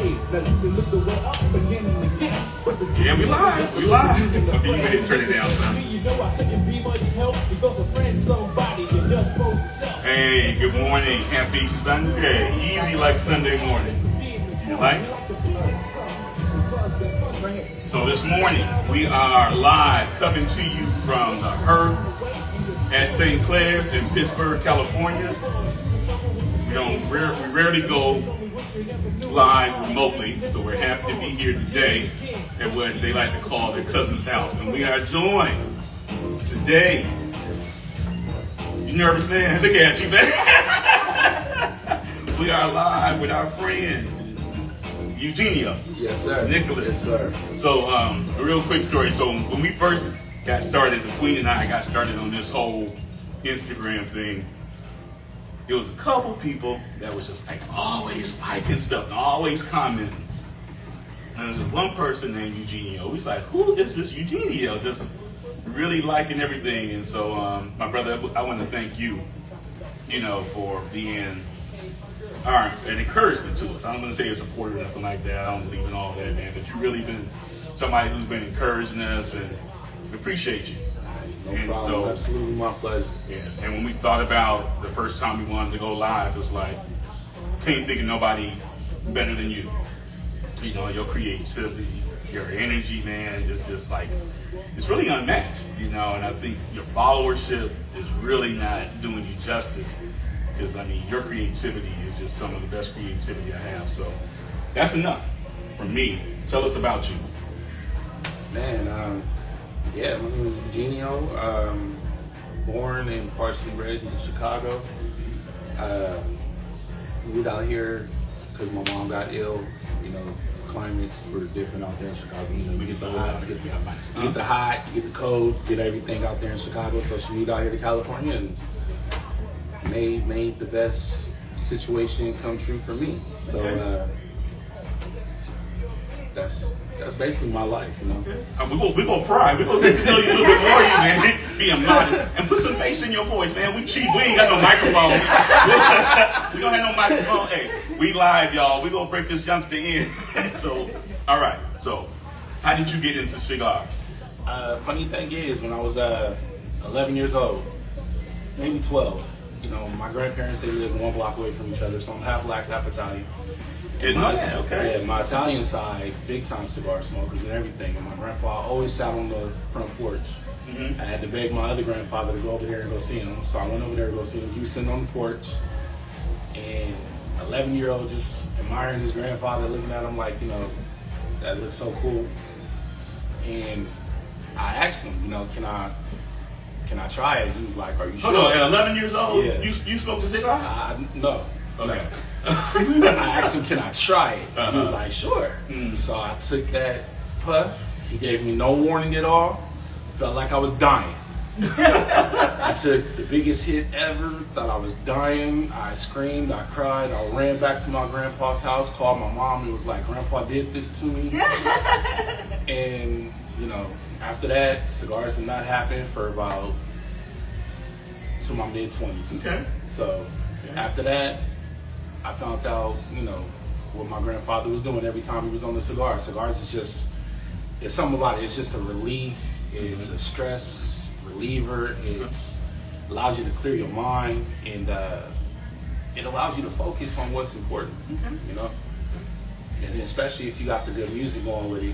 Yeah, we live. We live. Okay, you better turn it down, son. Hey, good morning. Happy Sunday. Easy like Sunday morning. You like it? So this morning, we are live coming to you from the Herf at St. Clair's in Pittsburg, California. We rarely go live remotely, so we're happy to be here today at what they like to call their cousin's house. And we are joined today. You nervous, man? Look at you, man. We are live with our friend Eugenio. Yes, sir. Nicholas. Yes, sir. So, a real quick story. So, when we first got started, the Queen and I got started on this whole Instagram thing, there was a couple people that was just like always liking stuff and always commenting. And there was one person named Eugenio. We was like, who is this Eugenio? Just really liking everything. And so, my brother, I want to thank you, for being an encouragement to us. I don't want to say a supporter or nothing like that. I don't believe in all that, man. But you've really been somebody who's been encouraging us, and we appreciate you. No problem. So, absolutely my pleasure. Yeah. And when we thought about the first time we wanted to go live, it's like, can't think of nobody better than you. Your creativity, your energy, man, is just like, it's really unmatched, and I think your followership is really not doing you justice. Because, your creativity is just some of the best creativity I have. So that's enough for me. Tell us about you. Man, my name is Eugenio. Born and partially raised in Chicago. Moved out here because my mom got ill. Climates were different out there in Chicago. You get the hot, you get the hot, you get the cold, get everything out there in Chicago. So she moved out here to California and made the best situation come true for me. So that's basically my life, We're gonna pry. We're gonna get to know you a little bit more, man. Being modest and put some bass in your voice, man. We cheap. We ain't got no microphones. We don't have no microphone. Hey, we live, y'all. We gonna break this youngster in. So, all right. So, how did you get into cigars? Funny thing is, when I was 11 years old, maybe 12. My grandparents, they lived one block away from each other, so I'm half black, half Italian. Okay. Yeah, my Italian side, big time cigar smokers and everything. And my grandpa always sat on the front porch. Mm-hmm. I had to beg my other grandfather to go over there and go see him. So I went over there to go see him. He was sitting on the porch, and 11-year-old just admiring his grandfather, looking at him like, that looks so cool. And I asked him, can I try it? He was like, are you sure? Hold on, at 11 years old, yeah. you smoked a cigar? No. Okay. No. I asked him, can I try it? He was like, sure. So I took that puff. He gave me no warning at all. Felt like I was dying. I took the biggest hit ever. Thought I was dying. I screamed. I cried. I ran back to my grandpa's house, called my mom, and was like, Grandpa did this to me. And, after that, cigars did not happen for about to my mid-20s. Okay. So after that, I found out, what my grandfather was doing every time he was on the cigar. Cigars is just, it's something about it. It's just a relief. It's a stress reliever. It allows you to clear your mind, and it allows you to focus on what's important, And especially if you got the good music going with it,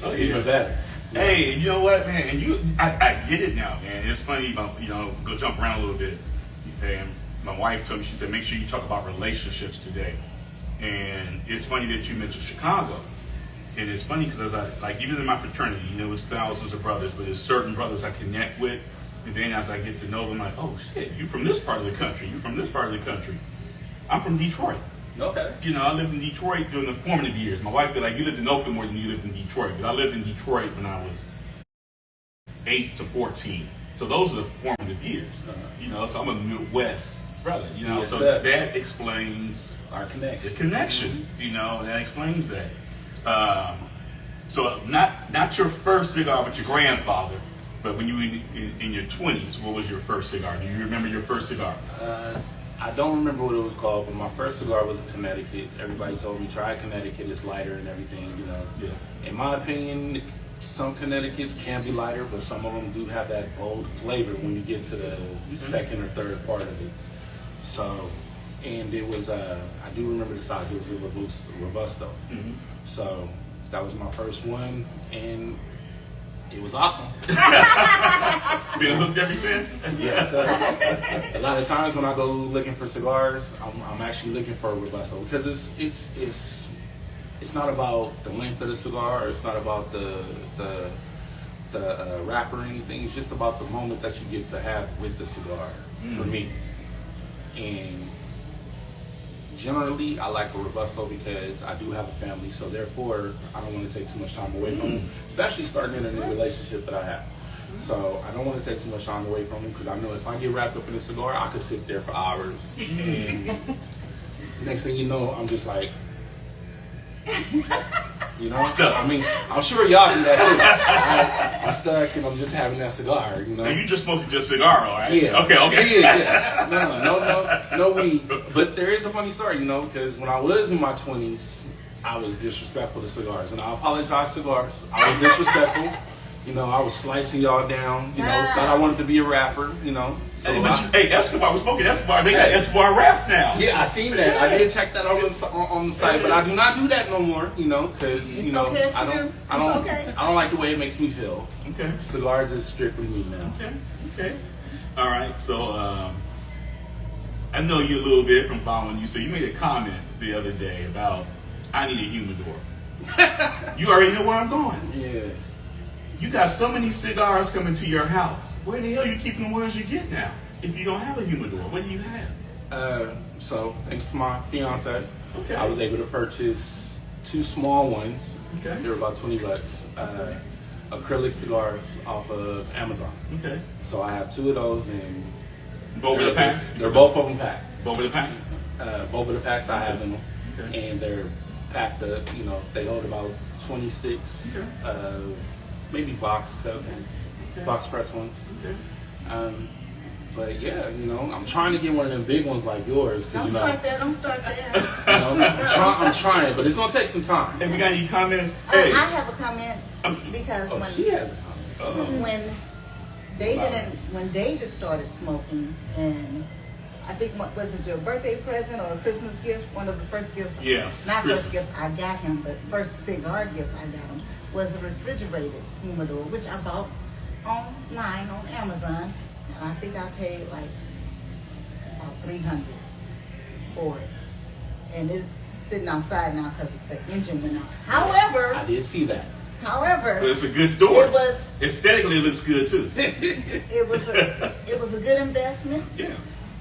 it's even better. Hey, you know what, man? And I get it now, man. It's funny, go jump around a little bit. And my wife told me, she said, make sure you talk about relationships today. And it's funny that you mentioned Chicago. And it's funny because even in my fraternity, it's thousands of brothers, but there's certain brothers I connect with. And then as I get to know them, like, oh shit, you from this part of the country. You from this part of the country. I'm from Detroit. Okay. I lived in Detroit during the formative years. My wife be like, you lived in Oakland more than you lived in Detroit. But I lived in Detroit when I was 8 to 14. So those are the formative years. So I'm a Midwest brother, Yes, so sir. that explains Our connection. the connection, that explains that. So not your first cigar, but your grandfather. But when you were in your 20s, what was your first cigar? Do you remember your first cigar? I don't remember what it was called, but my first cigar was in Connecticut. Everybody told me try Connecticut, it's lighter and everything, you know. Yeah. In my opinion, some Connecticut's can be lighter, but some of them do have that bold flavor when you get to the second or third part of it. So, and it was, I do remember the size, it was a Robusto. So that was my first one, and it was awesome. Been hooked ever since? Yeah, so a lot of times when I go looking for cigars, I'm actually looking for a Robusto because it's not about the length of the cigar, it's not about the wrapper or anything, it's just about the moment that you get to have with the cigar, for me. And generally, I like a Robusto because I do have a family, so therefore, I don't want to take too much time away from them, especially starting in a new relationship that I have. So I don't want to take too much time away from them because I know if I get wrapped up in a cigar, I could sit there for hours. And next thing you know, I'm just like, you know, stuck. I mean, I'm sure y'all do that too. I'm stuck and I'm just having that cigar, you know. Now you just smoking just cigar, all right? Yeah. Okay. Yeah. No weed. But there is a funny story, you know, because when I was in my 20s, I was disrespectful to cigars, and I apologize, cigars. I was disrespectful. You know, I was slicing y'all down. You know, thought I wanted to be a rapper. You know. So hey, Escobar was smoking Escobar. They got Escobar raps now. Yeah, I seen that. I did check that on the site, but I do not do that no more. You know, because you know I don't like the way it makes me feel. Okay. Cigars is strictly me now. Okay. All right. So I know you a little bit from following you. So you made a comment the other day about I need a humidor. You already know where I'm going. Yeah. You got so many cigars coming to your house. Where the hell are you keeping the ones you get now? If you don't have a humidor, what do you have? So thanks to my fiance, okay, I was able to purchase 2 small ones. Okay. They were about $20. Acrylic cigars off of Amazon. Okay. So I have 2 of those, and both of the packs. They're both of them packed. Both of the packs. Both of the packs I have in them, okay, and they're packed up. You know, they hold about 20 sticks of maybe box cut ones, box press ones. Okay. But yeah, you know, I'm trying to get one of them big ones like yours. Don't start there. Don't start there. You know, I'm trying, but it's gonna take some time. Hey, we got any comments? I have a comment because she has a comment. When David started smoking, and I think was it your birthday present or a Christmas gift? One of the first gifts. Yes. Not Christmas. first gift I got him, but first cigar gift I got him was a refrigerated humidor, which I bought online on Amazon. And I think I paid like about $300 for it, and it's sitting outside now because the engine went out. However, I did see that. However, but it's a good storage. It was aesthetically, it looks good too. It was a good investment. Yeah.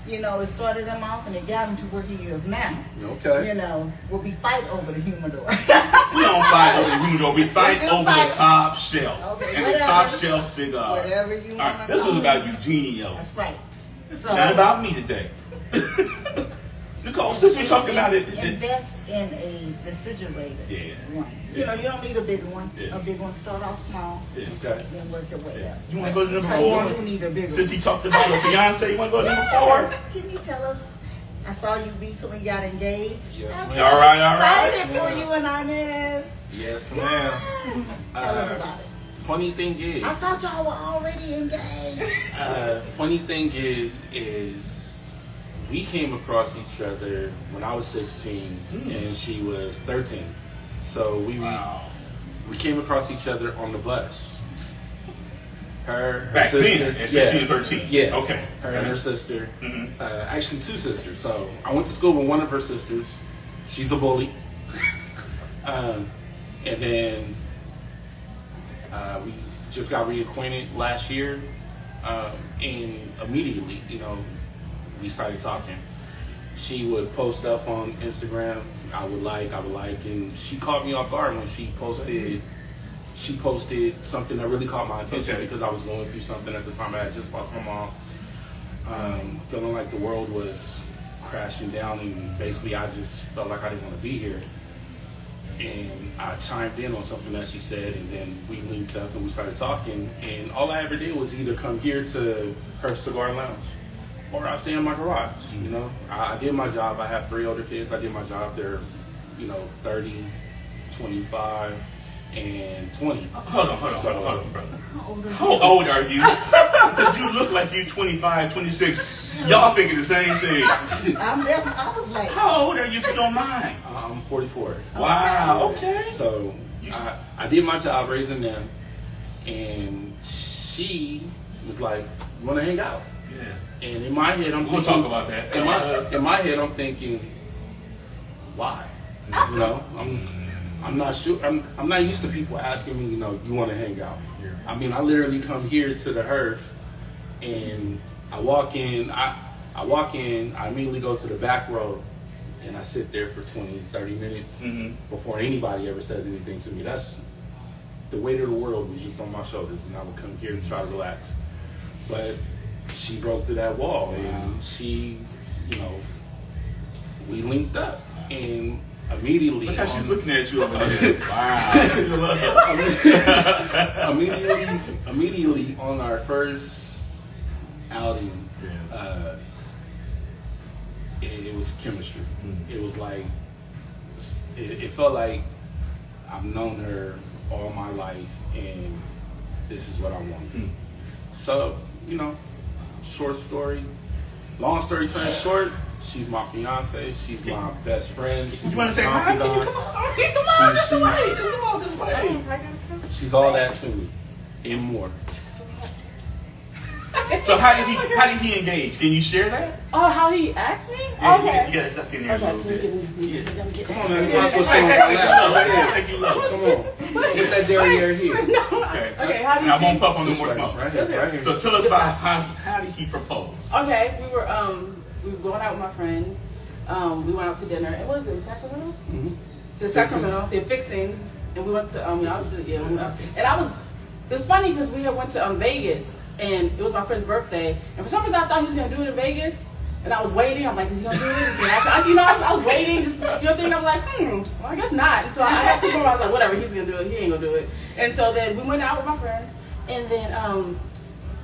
You know, it started him off and it got him to where he is now. Okay. You know, we fight over the humidor. We don't fight over the humidor. We fight over the top shelf. Okay, and whatever. the top shelf cigars. Whatever you want to This call was about it. Eugenio. That's right. So, Not about me today. Nicole, since we're talking about it. Invest in a refrigerated one. You know, you don't need a big one. Yeah. A big one, start off small, Yeah. Okay. then work your way up. You want to go to number Because 4? You do need a bigger Since one. he talked about a fiance, you want to go to number 4? Yes. Can you tell us? I saw you recently got engaged. Yes, I'm ma'am. so All right. excited for you and Inez. Yes, ma'am. Yes. Tell us about it. Funny thing is, I thought y'all were already engaged. funny thing is we came across each other when I was 16 and she was 13. So we came across each other on the bus. Her Back sister, then, at 16 or 13. Yeah. Okay. Her and her sister. Mhm. Actually, 2 sisters. So I went to school with one of her sisters. She's a bully. And then we just got reacquainted last year. And immediately, you know, we started talking. She would post stuff on Instagram. I would like, and she caught me off guard when she posted something that really caught my attention because I was going through something at the time. I had just lost my mom. Feeling like the world was crashing down, and basically I just felt like I didn't want to be here. And I chimed in on something that she said, and then we linked up and we started talking. And all I ever did was either come here to Herf Cigar Lounge, or I stay in my garage. You know, I did my job. I have 3 older kids. I did my job. They're, 30, 25, and 20. Hold on, brother. How old are you? Because you look like you 25, 26. Y'all thinking the same thing. I was like, how old are you if you don't mind? I'm 44. Wow, okay. So I did my job raising them, and she was like, "You want to hang out?" Yeah. And in my head, I'm We'll thinking, talk about that. In my head, I'm thinking, why? I'm not sure. I'm not used to people asking me, you want to hang out. Yeah. I mean, I literally come here to the Herf, and I walk in. I immediately go to the back row, and I sit there for 20, 30 minutes before anybody ever says anything to me. That's the weight of the world was just on my shoulders, and I would come here to try to relax. But she broke through that wall, and she, we linked up, and immediately. Look how she's looking at you over there. Wow. Immediately on our first outing, it was chemistry. It was like, it felt like I've known her all my life, and this is what I want. So, long story turned short, she's my fiance, she's my best friend. You want to say hi? Can you come on, just wait. Come on, just wait. She's all that to me, and more. So how did he engage? Can you share that? Oh, how he asked me? Yeah, Okay. you gotta duck in there a little bit. Yes. Come on, man. You might as well sit on my lap. Thank you, love. Come on. Get that derriere here. No. Okay. Okay, how did And I he... won't puff on no more smoke. Right here. So tell us about how did he propose? Okay, we were going out with my friend. We went out to dinner. It was in Sacramento? Mm-hmm. Sacramento. They're fixings. And we went to we went out. And it was funny because we had went to Vegas, and it was my friend's birthday. And for some reason I thought he was gonna do it in Vegas. And I was waiting. I'm like, is he gonna do it? Is he actually? I was waiting. Just thinking. I'm like, well, I guess not. And so I had to go. I was like, whatever. He's gonna do it. He ain't gonna do it. And so then we went out with my friend, and then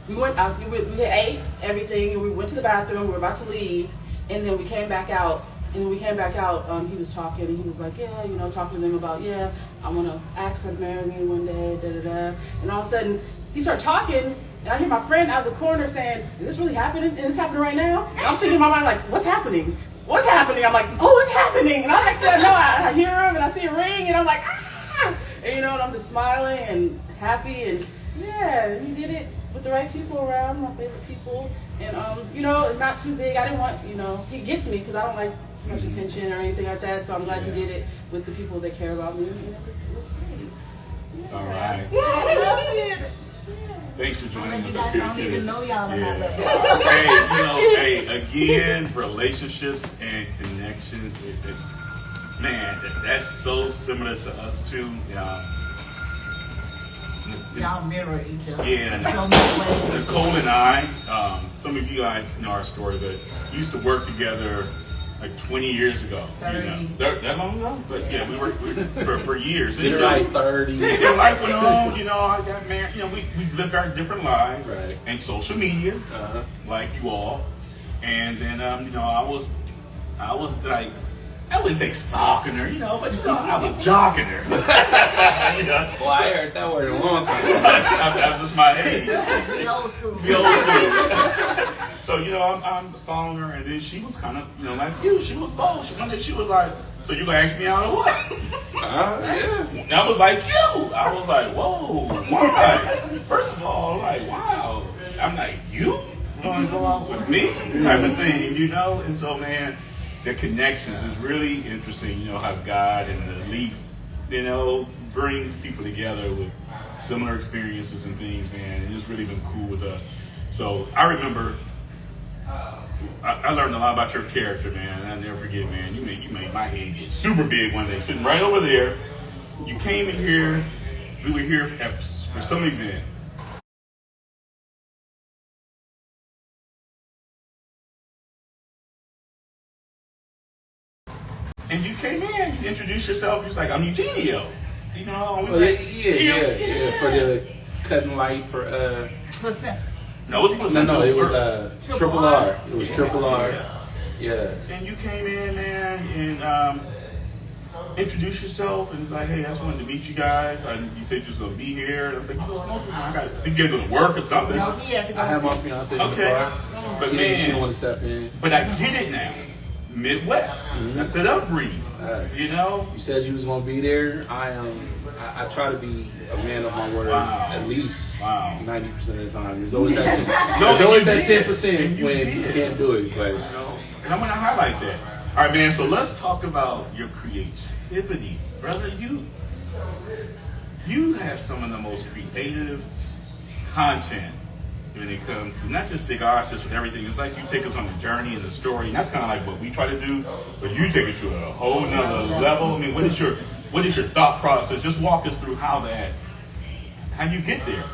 we went out. We ate everything, and we went to the bathroom. We were about to leave, and then we came back out. And when we came back out, he was talking, and he was like, yeah, talking to them about, I want to ask her to marry me one day, da-da-da. And all of a sudden, he started talking, and I hear my friend out of the corner saying, is this really happening? Is this happening right now? And I'm thinking in my mind, like, what's happening? What's happening? I'm like, oh, it's happening. And I'm like, no, I hear him, and I see a ring, and I'm like, ah! And, and I'm just smiling and happy, and he did it with the right people around, my favorite people. And, it's not too big. I didn't want, he gets me because I don't like too much attention or anything like that. So I'm glad he did it with the people that care about me. And it was great. Yeah. All right. Yeah, I love it. Thanks for joining us You up guys here don't today. even know y'all and I love y'all. Hey, again, relationships and connection. Man, that's so similar to us too. Y'all mirror each other. Yeah, in so many ways. Nicole and I, some of you guys know our story, but we used to work together like 20 years ago. 30. That long ago? But yeah, we worked for years. Did it like 30. Yeah, life went on, I got married. We lived our different lives. Right. And social media, like you all. And then, I was like, I wouldn't say stalking her, but I was jogging her. Well, I heard that word a long time. I'm just my age. The old school. The old school. So, I'm following her, and then she was kind of, like you. She was bold. She was like, so you gonna ask me out or what? Yeah. And I was like, you. I was like, whoa, why? First of all, like, wow. I'm like, you want to go out with me? Type of thing, And so, man, the connections is really interesting, how God and the leaf, brings people together with similar experiences and things, man. And it's really been cool with us. So I remember I learned a lot about your character, man. And I'll never forget, man. You made my head get super big one day, sitting right over there. You came in here. We were here for some event. And you came in, you introduced yourself. You was like, I'm Eugenio. Yeah. For the cutting light for For sense. No, it was No, it was Triple R. It was Triple R. Yeah. And you came in, man, and introduced yourself, and it's like, hey, I just wanted to meet you guys. You said you was gonna be here. And I was like, you go smoking? I think you're gonna go to work or something. No, he had to go. I had my fiance in the car. But she didn't want to step in. But I get it now. Midwest. That's that upbringing. You know. You said you was gonna be there. I try to be a man of my word at least 90% of the time. There's always that 10% when you can't do it. But and I'm gonna highlight that. All right, man. So let's talk about your creativity, brother. You have some of the most creative content when it comes to not just cigars, just with everything. It's like you take us on a journey and a story, and that's kind of like what we try to do. But you take it to a whole nother level. I mean, what is your thought process? Just walk us through how you get there.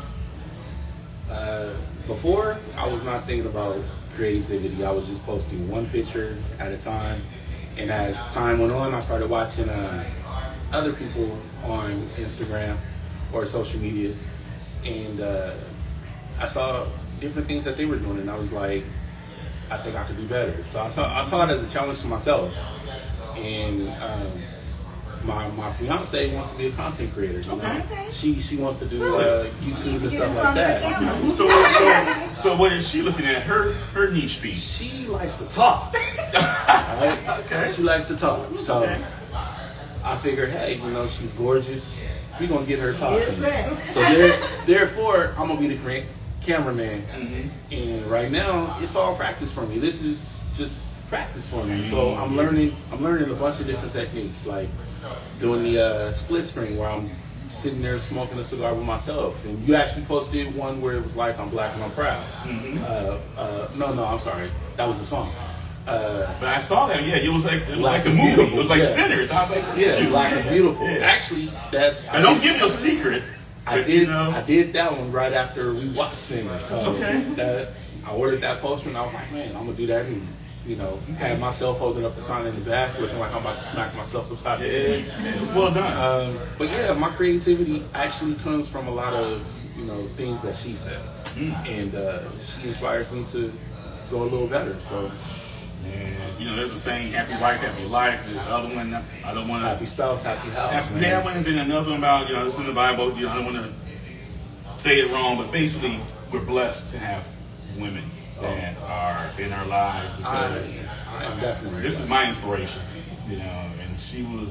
Before, I was not thinking about creativity. I was just posting one picture at a time. And as time went on, I started watching other people on Instagram or social media. And I saw different things that they were doing. And I was like, I think I could do better. So I saw it as a challenge to myself. And my fiance wants to be a content creator. You know? She wants to do YouTube and stuff like that. So what is she looking at? Her niche piece. She likes to talk. Right? Okay. She likes to talk. So I figured, hey, she's gorgeous. We're gonna get her talking. So therefore, I'm gonna be the cameraman. And right now, it's all practice for me. This is just practice for me. So I'm learning a bunch of different techniques, like doing the split screen where I'm sitting there smoking a cigar with myself. And you actually posted one where it was like, I'm black and I'm proud. No, I'm sorry. That was the song. But I saw that. Yeah, it was like a movie. Beautiful. It was like Sinners. I was like, Black is beautiful. Yeah. Actually, I don't give you a secret. I did that one right after we watched Sinners. So I ordered that poster and I was like, man, I'm gonna do that. And had myself holding up the sign in the back, looking like I'm about to smack myself upside the head. It was well done. But yeah, my creativity actually comes from a lot of things that she says, and she inspires me to go a little better. So. And there's a saying, happy wife, happy life. There's the other one, I don't want to... Happy spouse, happy house, man. There would have been another one about, it's in the Bible, I don't want to say it wrong, but basically, we're blessed to have women that are in our lives because I am definitely this is my inspiration, and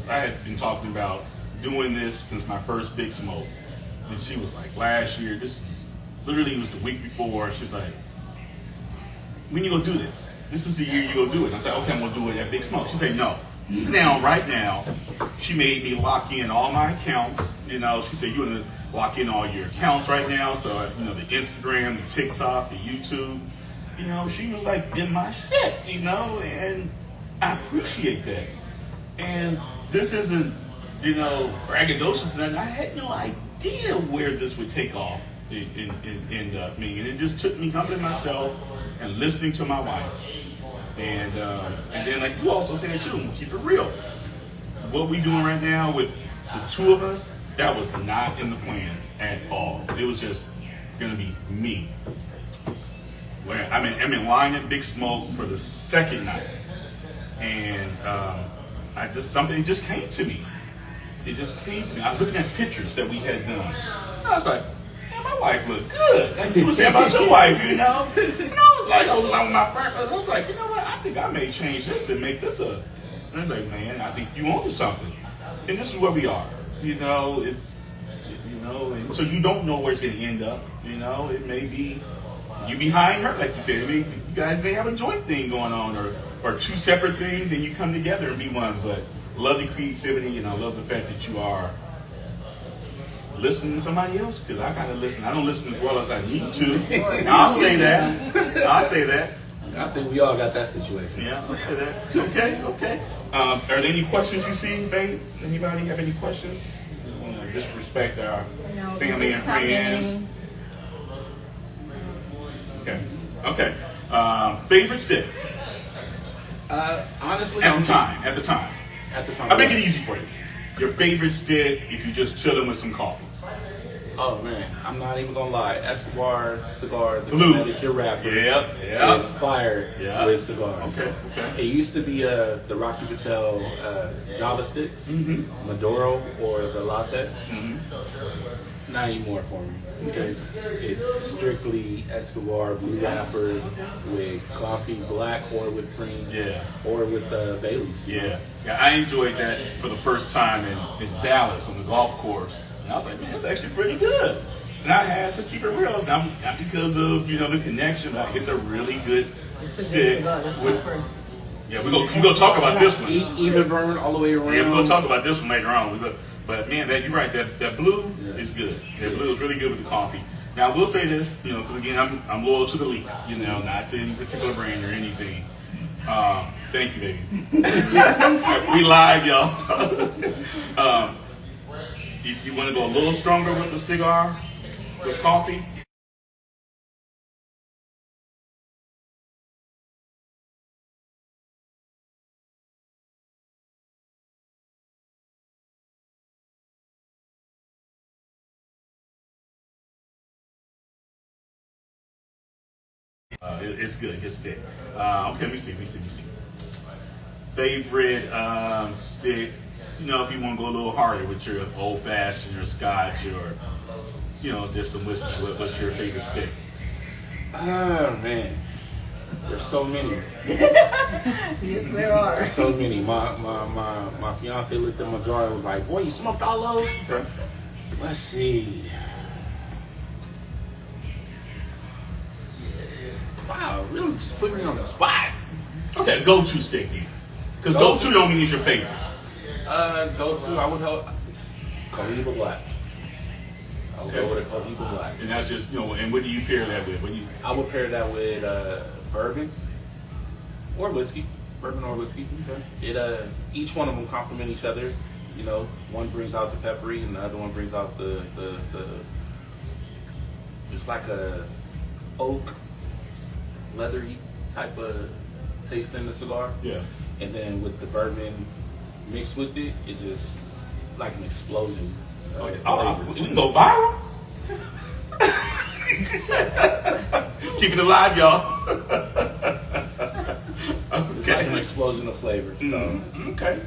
I had been talking about doing this since my first big smoke. And she was like, last year, it was the week before, she's like, when you gonna do this? This is the year you go do it. I said, okay, I'm gonna do it at Big Smoke. She said, no, sit down right now. She made me lock in all my accounts. She said, you're gonna lock in all your accounts right now. So, the Instagram, the TikTok, the YouTube. She was like in my shit, and I appreciate that. And this isn't, braggadocious, and I had no idea where this would take off and end up being. And it just took me humbling myself and listening to my wife. And then, like you also said too, keep it real. What we doing right now with the two of us, that was not in the plan at all. It was just gonna be me. Where I'm in line at Big Smoke for the second night, and something just came to me. It just came to me. I was looking at pictures that we had done. I was like, man, my wife looked good. Like you were saying about your wife, And I was like with my friend. I was like, you know what? I think I may change this and make this a. And I was like, man, I think you onto something. And this is where we are. It's, and so you don't know where it's going to end up. It may be you behind her, like you said. You guys may have a joint thing going on, or two separate things, and you come together and be one. But love the creativity, and I love the fact that you are listening to somebody else, because I gotta listen. I don't listen as well as I need to. I'll say that. I think we all got that situation. Yeah, I'll say that. Okay. Are there any questions you see, babe? Anybody have any questions? Disrespect our family and friends. Okay. Favorite stick? Honestly, at the time. At the time. I'll make it easy for you. Your favorite stick if you're just chilling with some coffee. Oh man, I'm not even gonna lie. Escobar cigar, the Blue. Connecticut wrapper, Yep. is fire with cigars. Okay. It used to be the Rocky Patel Java sticks, Maduro, or the latte. Not anymore for me. It's strictly Escobar blue wrapper with coffee, black or with cream, or with Baileys. Yeah, I enjoyed that for the first time in Dallas on the golf course. And I was like, man, it's actually pretty good. And I had to keep it real. Not because of the connection, but it's a really good stick. Yeah, we're gonna talk about this one. Even burn all the way around. Yeah, we're gonna talk about this one later on. But man, you're right. That blue is good. That blue is really good with the coffee. Now I will say this, because again, I'm loyal to the leaf. Not to any particular brand or anything. Thank you, baby. We live, y'all. If you want to go a little stronger with a cigar, with coffee. It's good, good stick. Okay, let me see. Favorite stick, if you want to go a little harder with your old fashioned or scotch or, just some whiskey, what's your favorite stick? Oh man, there's so many. Yes, there are. There's so many. My fiance looked at my jar and was like, "Boy, you smoked all those?" Okay. Let's see. Wow, really just put me on the spot. Okay, go-to stick then. Because go-to don't mean it's your favorite. Go-to, I would help Cohiba Black. I would go with a Cohiba Black. And that's just, and what do you pair that with? I would pair that with bourbon or whiskey. Bourbon or whiskey. Okay. Each one of them complement each other. One brings out the peppery and the other one brings out the it's like a oak, leathery type of taste in the cigar. Yeah. And then with the bourbon mixed with it, it's just like an explosion. We can go viral. Keep it alive, y'all. It's like an explosion of flavor. So. Okay.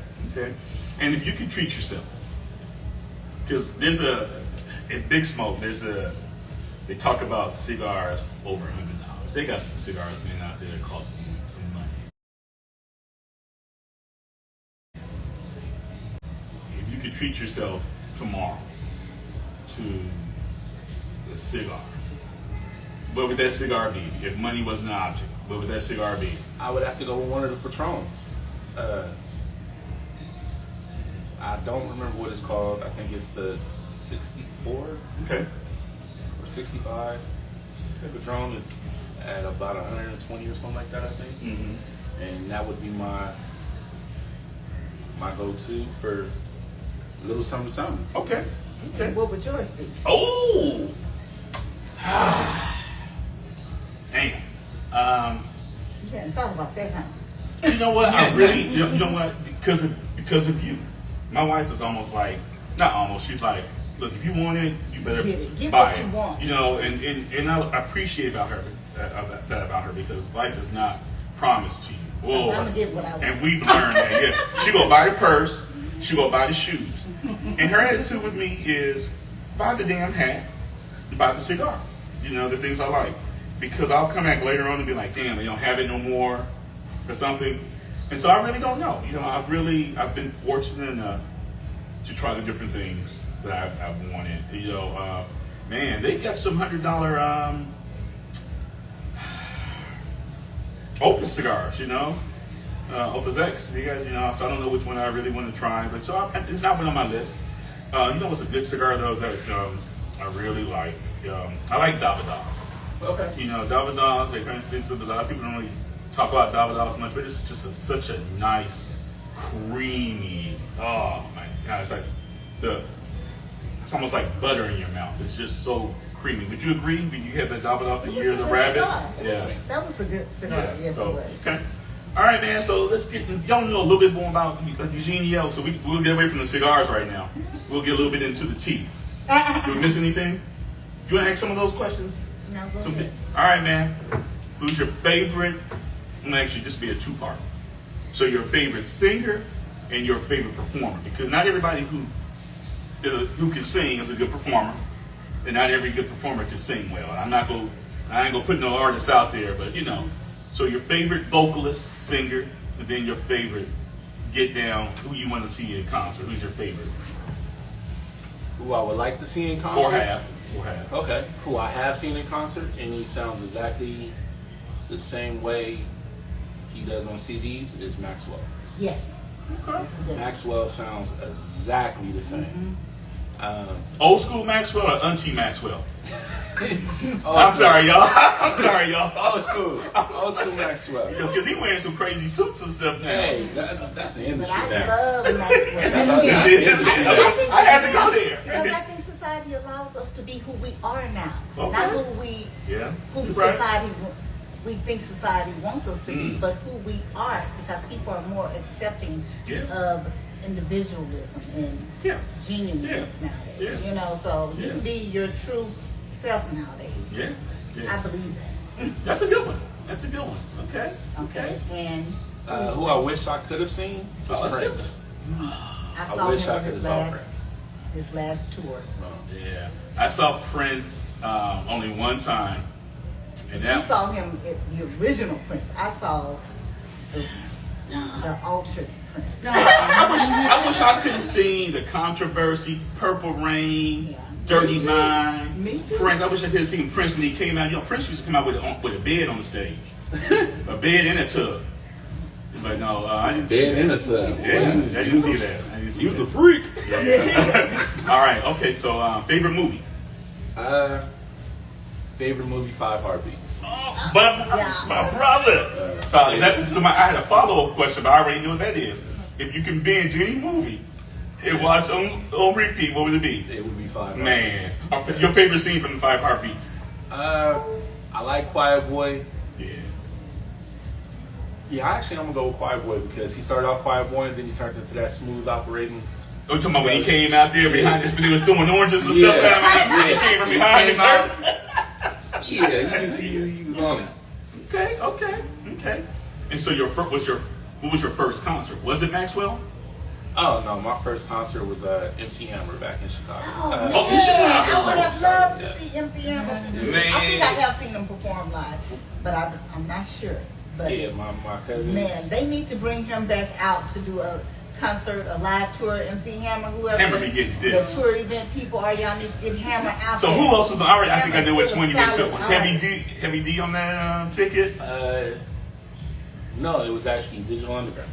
And if you can treat yourself, because there's at Big Smoke, they talk about cigars over $100. They got some cigars being out there that cost some money. If you could treat yourself tomorrow to a cigar, what would that cigar be? If money wasn't an object, what would that cigar be? I would have to go with one of the Patrons. I don't remember what it's called. I think it's the 64. Okay. Or 65. The Patron is at about 120 or something like that, I think. Mm-hmm. And that would be my go-to for a little something. Okay. What would yours be? Oh! Damn. You hadn't thought about that, huh? You know what? I really, you know what? Because of you. My wife is almost like, not almost, she's like, look, if you want it, you better Get buy what it. you want. And I appreciate about her because life is not promised to you. Whoa. I'm gonna get what I want. And we've learned that. Yeah. She gonna buy the purse, she gonna buy the shoes. And her attitude with me is buy the damn hat, buy the cigar. The things I like. Because I'll come back later on and be like, damn, they don't have it no more or something. And so I really don't know. I've been fortunate enough to try the different things that I've wanted. Man, they got some $100 Opus cigars, Opus X. You guys, so I don't know which one I really want to try, but it's not one on my list. What's a good cigar though that I really like? I like Davidoff. Okay. Davidoff, they're kind of expensive. A lot of people don't really talk about Davidoff much, but it's just such a nice, creamy. Oh my God, it's almost like butter in your mouth. It's just so creamy. Would you agree? Did you have that Davidoff the year of the rabbit? That was a good cigar. Yeah. Yes, So, it was. okay. All right, man. So let's get y'all know a little bit more about Eugenio. So we'll get away from the cigars right now. We'll get a little bit into the tea. Did we miss anything? You want to ask some of those questions? No, go ahead. All right, man. Who's your favorite? I'm gonna actually just be a two-part. So your favorite singer and your favorite performer, because not everybody who can sing is a good performer, and not every good performer can sing well. I ain't gonna put no artists out there, but you know. So your favorite vocalist, singer, and then your favorite get down. Who you want to see in concert? Who's your favorite? Who I would like to see in concert? Or have. Okay. Who I have seen in concert, and he sounds exactly the same way he does on CDs, is Maxwell. Yes. Yes, it does. Maxwell sounds exactly the same. Old school Maxwell or Auntie Maxwell? Oh, I'm sorry, y'all. I'm sorry, y'all. Old school Maxwell. Because he wearing some crazy suits and stuff now. Hey, that's the But industry I now. love Maxwell. That's the industry now. I had to go there. Because I think society allows us to be who we are now, Okay. not who we Yeah. who You're right. we think society wants us to be, but who we are, because people are more accepting Yeah. of individualism and Yeah. genuineness Yeah. nowadays. Yeah. You know, so you Yeah. can be your true self nowadays. Yeah. I Yeah. believe that. That's a good one. That's a good one. Okay. Okay, and Who I wish I could have seen was Oh, that's Prince. I I saw wish him I on could have saw Prince. his last tour. Yeah. I saw Prince only one time. And You that saw him at the original Prince. I saw the altered Prince. I wish I could have seen the controversy, Purple Rain, Yeah. Dirty Me too. Mind, Me too. Prince. I wish I could have seen Prince when he came out. You know, Prince used to come out with a bed on the stage, a bed and a tub. But no, I didn't see Dead that. in the tub. Yeah, I didn't see that. I didn't see He was that. a freak. Yeah. All right. Okay. So favorite movie. Favorite movie, Five Heartbeats. Oh, my brother. So I had a follow-up question, but I already know what that is. If you can binge any movie and watch on repeat, what would it be? It would be Five Man, your favorite scene from the Five Heartbeats? Heartbeats. I like Quiet Boy. Yeah. Yeah, actually, I'm gonna go with Quiet Boy because he started off Quiet Boy and then he turned into that smooth operating. Oh, you talking about when he came out there behind this, they was throwing oranges and Yeah. stuff down there? He came from behind the curtain? Yeah, you can see he was on it. Okay. And so what was your first concert? Was it Maxwell? Oh no, my first concert was MC Hammer back in Chicago. Oh, in Chicago. I would have loved to see MC Hammer. Man. I think I have seen him perform live, but I'm not sure. But Yeah, my cousins. man, they need to bring him back out to do a concert, a live tour. MC Hammer, whoever Hammer be getting this. the tour event people are, y'all need to get Hammer out. So there. who else was on? I think I know which Hammer's one you still a mentioned. Was solid Heavy D on that ticket? No, it was actually Digital Underground.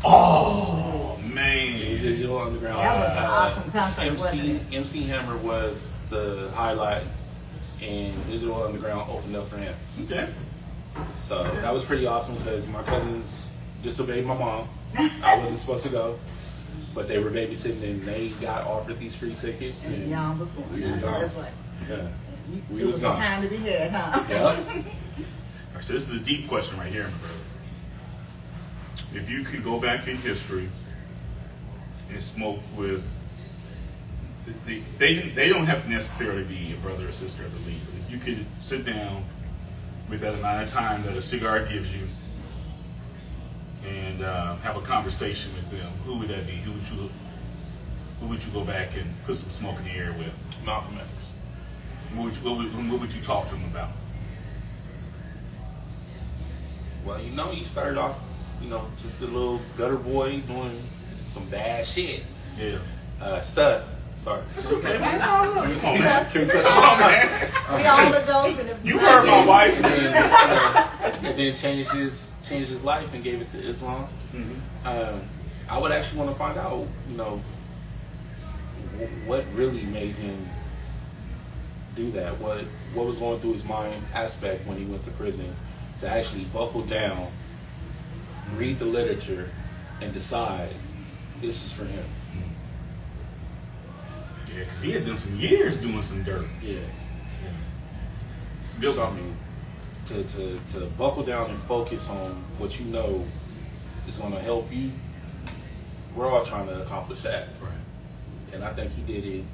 Oh It was man. Digital Underground. That was an awesome concert, wasn't it? MC Hammer was the highlight, and Digital Underground opened up for him. Okay. So that was pretty awesome because my cousins disobeyed my mom. I wasn't supposed to go, but they were babysitting and they got offered these free tickets. And And y'all was going. We was gone. That's right. yeah, we It was was a gone. time to be had, huh? Yeah. All right, so this is a deep question right here, my brother. If you could go back in history and smoke with, they don't have to necessarily be a brother or sister, I believe. But if you could sit down with that amount of time that a cigar gives you and have a conversation with them, who would that be? Who would you go back and put some smoke in the air with? Malcolm X. What would you talk to them about? Well, he started off, just a little gutter boy doing some bad shit. Yeah. Stuff. Sorry. That's okay, man. Come on, man. Because Come on, man. we all adults, and if You heard my wife. And then changed his life and gave it to Islam. I would actually want to find out, what really made him do that. What was going through his mind aspect when he went to prison to actually buckle down, read the literature, and decide this is for him. Yeah, because he had done some years doing some dirt. Yeah. It's a good So, I one. mean, to buckle down and focus on what you know is going to help you, we're all trying to accomplish that. Right. And I think he did it,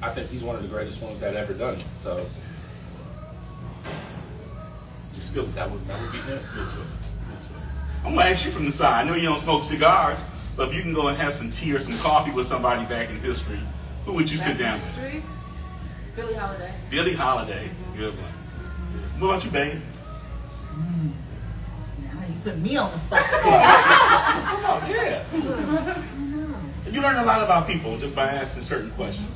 I think he's one of the greatest ones that ever done it. So that would never be him. Good choice. I'm gonna ask you from the side. I know you don't smoke cigars, but if you can go and have some tea or some coffee with somebody back in history, who would you sit down with? Billie Holiday. Billie Holiday. Good one. What about you, babe? Now you put me on the spot. Oh, yeah. You learn a lot about people just by asking certain questions.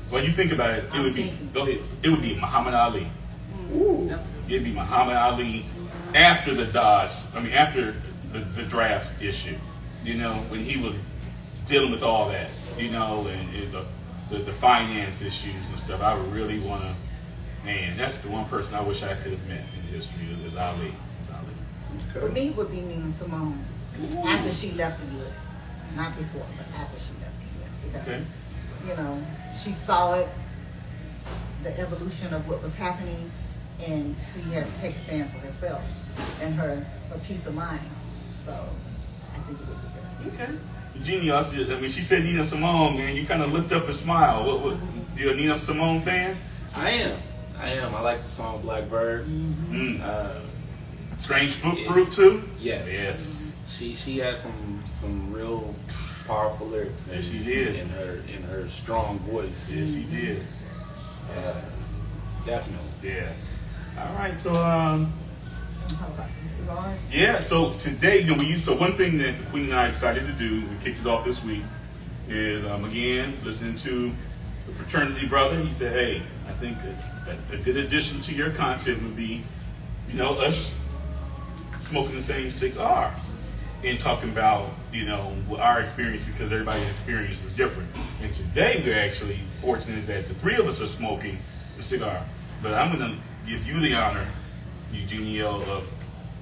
When you think about it, it would be, go ahead, it would be Muhammad Ali. Ooh. It'd be Muhammad Ali after after the draft issue, when he was dealing with all that, and the finance issues and stuff. I would really want to, man, that's the one person I wish I could have met in history is Ali. It's Ali. For me, it would be Nina Simone after she left the U.S. Not before, but after she left the U.S. Because, she saw it, the evolution of what was happening, and she had to take a stand for herself and her peace of mind. So I think it would be good. Okay. Eugenio, she said Nina Simone, man. You kind of looked up and smiled. You a Nina Simone fan? I am. I like the song Blackbird. Strange Fruit too? Yes. She has some real powerful lyrics. Yes, she did. In her strong voice. Yes, she did. Definitely. Yeah. All right. So How about the cigars? yeah. So today, one thing that the Queen and I decided to do, we kicked it off this week, is again listening to the fraternity brother. He said, "Hey, I think a good addition to your content would be, us smoking the same cigar and talking about, our experience, because everybody's experience is different. And today we're actually fortunate that the three of us are smoking a cigar. But I'm going to give you the honor, Eugenio, of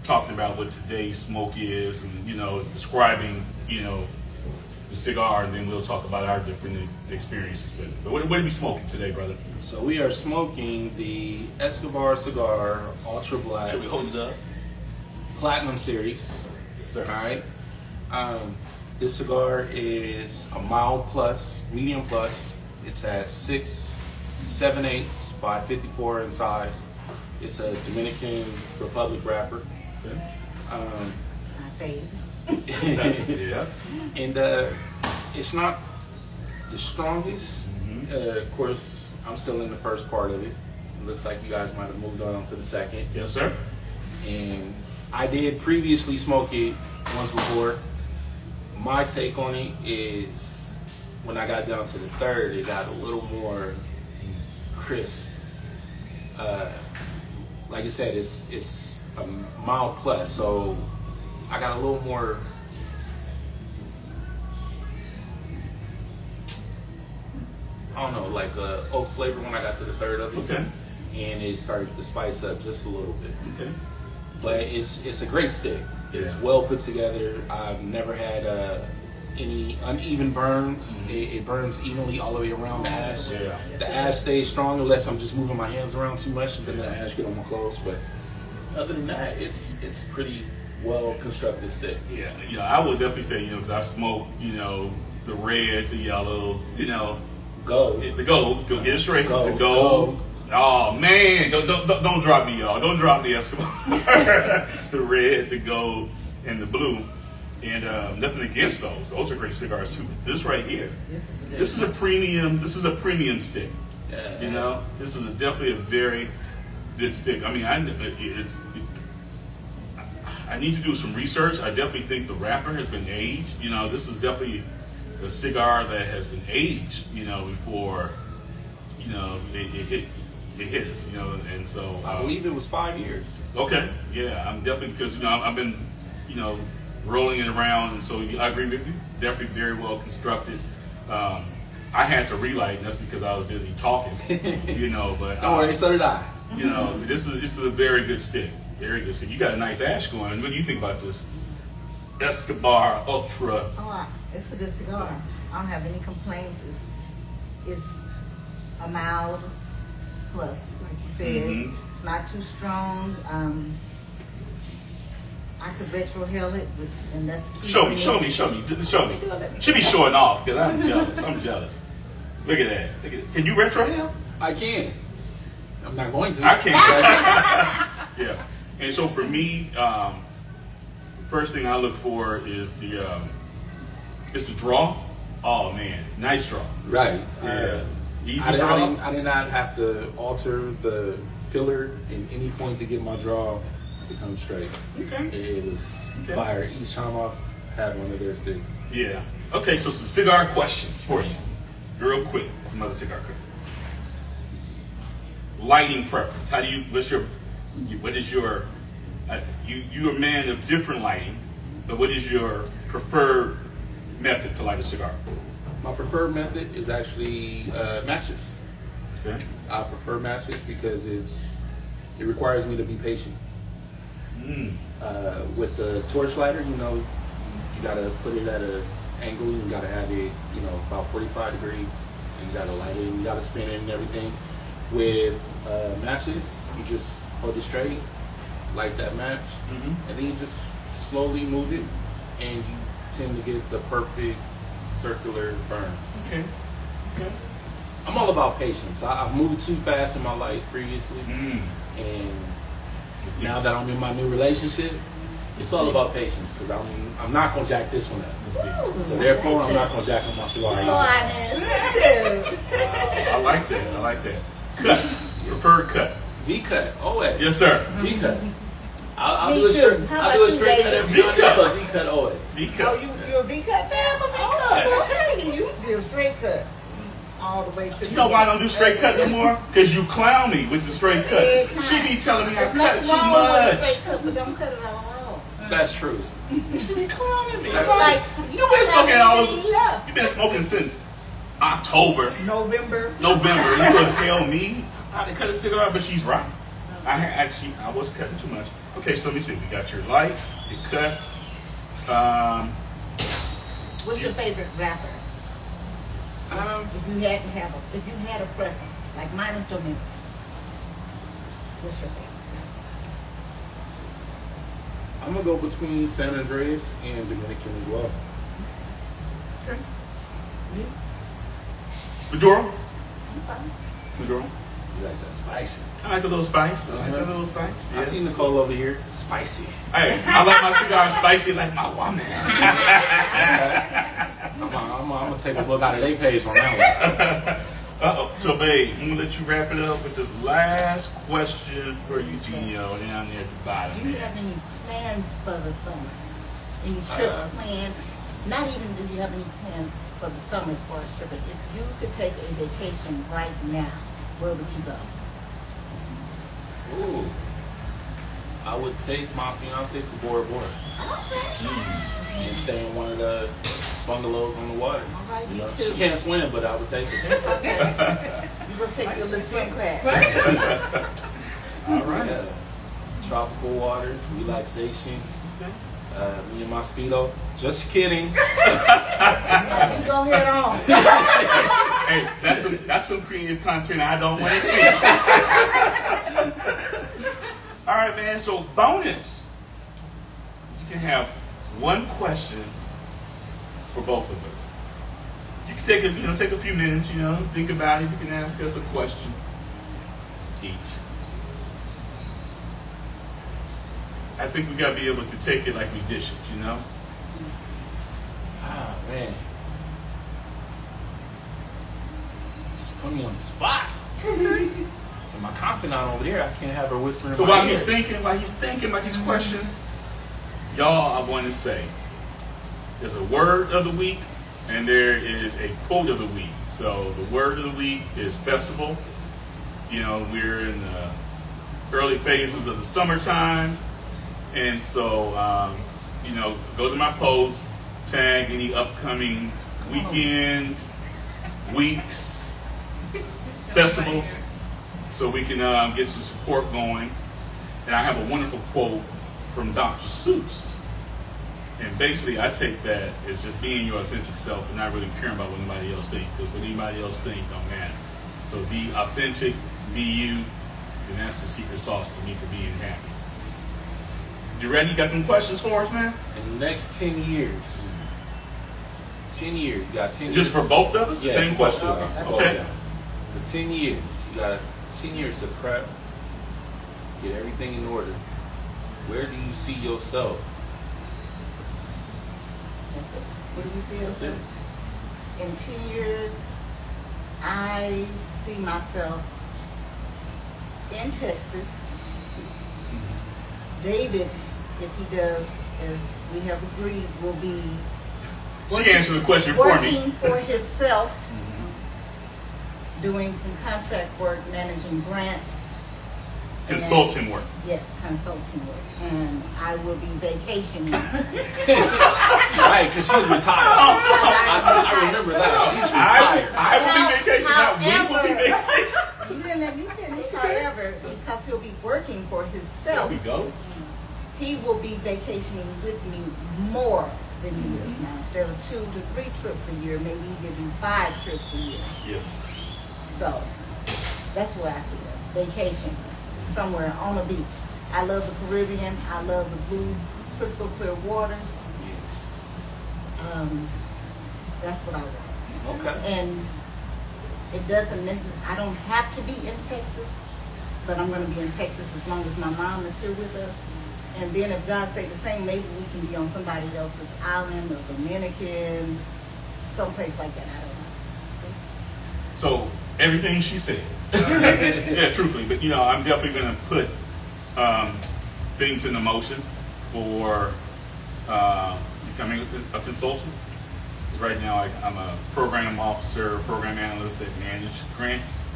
talking about what today's Smokey is and, describing, the cigar, and then we'll talk about our different experiences with it. But what are we smoking today, brother? So we are smoking the Escobar Cigar Ultra Black. Should we hold it up? Platinum Series. Yes, sir. All right. This cigar is a mild plus, medium plus. It's at 6 7/8 by 54 in size. It's a Dominican Republic wrapper. Okay. My favorite. Yeah. And it's not the strongest. Of course, I'm still in the first part of it. It looks like you guys might have moved on to the second. Yes, sir. And I did previously smoke it once before. My take on it is when I got down to the third, it got a little more crisp. Like I said, it's a mild plus, so I got a little more. I don't know, like oak flavor when I got to the third of it. Okay. And it started to spice up just a little bit. Okay. But it's a great stick. It's Yeah. well put together. I've never had any uneven burns. It burns evenly all the way around the ash. Yeah. The ash stays strong unless I'm just moving my hands around too much, and then the ash get on my clothes. But other than that, it's pretty well constructed stick. Yeah, I would definitely say, because I've smoked, the red, the yellow, Go. the gold. Go get it straight. Gold. The gold. Oh man, don't drop me, y'all. Don't drop the Escobar. The red, the gold, and the blue. And nothing against those. Those are great cigars too. But this right here, this is a premium. This is a premium stick. Yeah. This is definitely a very good stick. I mean, I need to do some research. I definitely think the wrapper has been aged. This is definitely a cigar that has been aged. Before it hit us. And so I believe it was 5 years. Okay, yeah, I'm definitely, because I've been rolling it around, and so I agree with you. Definitely very well constructed. I had to relight, and that's because I was busy talking. But Don't worry, so did I. This is a very good stick. Very good stick. You got a nice ash going. What do you think about this Escobar Ultra? Oh, it's a good cigar. I don't have any complaints. It's a mild plus, like you said. Mhm. It's not too strong. I could retrohale it, and that's key. Show me. Should be showing off, because I'm jealous. Look at that. Look at it. Can you retro him? I can. I'm not going to. I can't. Yeah. And so for me, first thing I look for is the draw. Oh man, nice draw. Right. Easy draw. I did not have to alter the filler in any point to get my draw to come straight. Okay. It was fire each time I had one of their sticks. Yeah. Okay, so some cigar questions for you. Real quick, another cigar question. Lighting preference. What is your, you're a man of different lighting, but what is your preferred method to light a cigar? My preferred method is actually matches. Okay. I prefer matches because it requires me to be patient. With the torch lighter, you gotta put it at an angle. You gotta have it, about 45 degrees, and you gotta light it. And you gotta spin it and everything. With matches, you just hold it straight, light that match, and then you just slowly move it, and you tend to get the perfect circular burn. Okay. I'm all about patience. I've moved too fast in my life previously, and now that I'm in my new relationship, it's all about patience because I'm not gonna jack this one up. So therefore, I'm not gonna jack up my cigar. I like that. Cut. Preferred cut. V cut. Always. Yes, sir. V cut. I'll Me do a too. straight. How I'll about do a you, straight cut lady? every time, but V cut always. V Oh, cut. you're a V-cut fan? V-cut. Okay, he used to be a straight cut. All the way to You know why I don't do straight cut no more? Because you clown me with the straight cut. She be telling me I There's cut nothing too wrong with a much. straight cut, but don't cut it all off. That's true. She be clowning me. Like, You've been smoking left. You've been smoking since October, November. You gonna tell me how to cut a cigar? But she's right. I was cutting too much. Okay, so let me see. We got your light, your cut. What's your favorite rapper? If you had a preference, like mine is Dominican. What's your favorite? I'm gonna go between San Andreas and Dominican as well. Okay. Maduro? Maduro? You like that spicy? I like a little spice. I see Nicole over here. Spicy. Hey, I like my cigar spicy like my woman. I'm gonna take a look out of their page on that one. So, babe, I'm gonna let you wrap it up with this last question for Eugenio down there at the bottom. Do you have any plans for the summer? Any trips planned? Not even do you have any plans for the summer as far as tripping. If you could take a vacation right now, where would you go? Ooh. I would take my fiance to Bora Bora and stay in one of the bungalows on the water. All right, me too. She can't swim, but I would take her. It's okay. You gonna take your little swim class. All right. Tropical waters, relaxation. Me and my Speedo. Just kidding. You go head on. Hey, that's some creative content I don't want to see. All right, man. So bonus, you can have one question for both of us. You can take a few minutes, think about it. You can ask us a question each. I think we gotta be able to take it like we dish it, Ah, man. Just put me on the spot. And my confidant over there, I can't have her whispering. So in my while ear. he's thinking about these questions, y'all, I want to say, there's a word of the week and there is a quote of the week. So the word of the week is festival. We're in the early phases of the summertime. And so, go to my post, tag any upcoming weekends, weeks, festivals, so we can get some support going. And I have a wonderful quote from Dr. Seuss. And basically, I take that as just being your authentic self and not really caring about what anybody else thinks, because what anybody else thinks don't matter. So be authentic, be you, and that's the secret sauce to me for being happy. You ready? You got some questions for us, man? In the next 10 years, to 10 years. You got 10 years. Just for both of us? Yeah, Same question. Okay. For 10 years. You got 10 years to prep, get everything in order. Where do you see yourself? That's it. What do you see That's yourself? In 10 years, I see myself in Texas. David, if he does, as we have agreed, will be She answered the question for me. working for himself, doing some contract work, managing grants. Consulting work. Yes, consulting work. And I will be vacationing. Right, because she's retired. I remember that. She's retired. I will be vacationing, not we will be vacationing. You didn't let me finish. However, because he'll be working for There himself, we go. he will be vacationing with me more than he is now. Instead of 2 to 3 trips a year, maybe he could do 5 trips a year. Yes. So that's what I see us. Vacation somewhere on the beach. I love the Caribbean. I love the blue, crystal clear waters. That's what I want. Okay. And it doesn't necessarily, I don't have to be in Texas, but I'm going to be in Texas as long as my mom is here with us. And then if God say the same, maybe we can be on somebody else's island or Dominican, someplace like that. I don't know. So everything she said, yeah, truthfully, but I'm definitely going to put things into motion for becoming a consultant. Right now, I'm a program officer, program analyst that manage grants